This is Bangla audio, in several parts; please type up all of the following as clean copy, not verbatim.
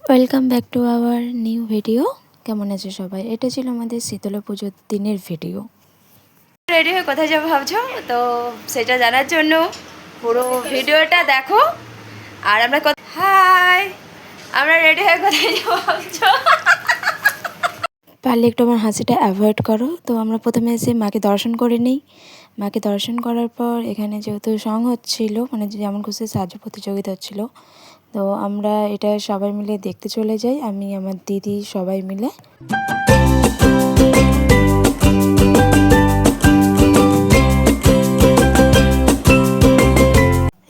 Welcome back to our new video. কেমন আছে সবাই? এটা ছিল আমাদের শীতলা পুজোর দিনের ভিডিও। রেডি হয়ে কোথায় যাবো ভাবছো? তো সেটা জানার জন্য পুরো ভিডিওটা দেখো। আর আমরা আমরা রেডি হয়ে কোথায় যাবো ভাবছো? পারলে একটু আমার হাসিটা অ্যাভয়েড করো। তো আমরা প্রথমে এসে মাকে দর্শন করে নিই। মাকে দর্শন করার পর এখানে যেহেতু সং হচ্ছিলো, মানে যেমন খুশি সাজ প্রতিযোগিতা হচ্ছিলো, তো আমরা এটা সবাই মিলে দেখতে চলে যাই, আমি আমার দিদি সবাই মিলে।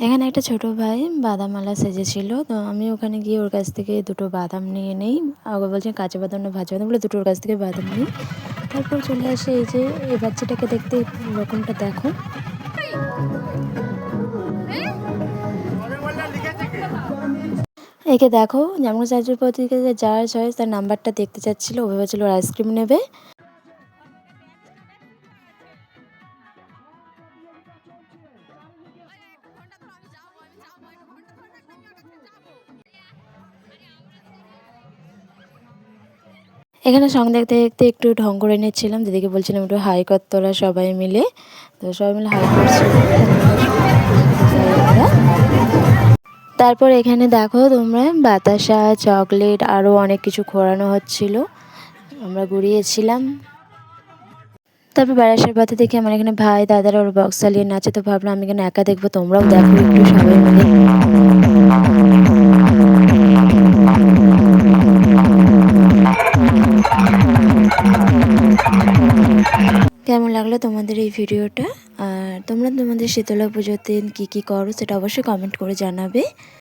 এখানে একটা ছোট ভাই বাদামওয়ালা সেজেছিল, তো আমি ওখানে গিয়ে ওর কাছ থেকে দুটো বাদাম নিয়ে নেই। আগে বলছেন কাঁচা বাদাম না ভাজা বাদাম, বলে দুটোর কাছ থেকে বাদাম নিই। তারপর চলে আসে এই যে এই বাচ্চাটাকে দেখতে রকমটা দেখো। একে দেখো, যেমন সাহায্যের প্রতি যার চয়েস তার নাম্বারটা দেখতে চাচ্ছিল, ও ভেবেছিল ওর আইসক্রিম নেবে। এখানে সঙ্গ দেখতে দেখতে একটু ঢং করে নিচ্ছিলাম, দিদিকে বলছিলাম একটু হাই কর তোরা সবাই মিলে। তো সবাই মিলে হাই করছিল। তারপর এখানে দেখো তোমরা বাতাসা, চকলেট আরও অনেক কিছু ঘোরানো হচ্ছিল, আমরা ঘুরিয়েছিলাম। তারপর বেড়াসার পথে দেখি আমার এখানে ভাই দাদারা ওর বক্স চালিয়ে নাচে, তো ভাবলাম আমি এখানে একা দেখবো, তোমরাও দেখো একটু সবাই মিলে। কেমন লাগলো তোমাদের এই ভিডিওটা? আর তোমরা তোমাদের শীতলা পুজোর দিন কী কী করো সেটা অবশ্যই কমেন্ট করে জানাবে।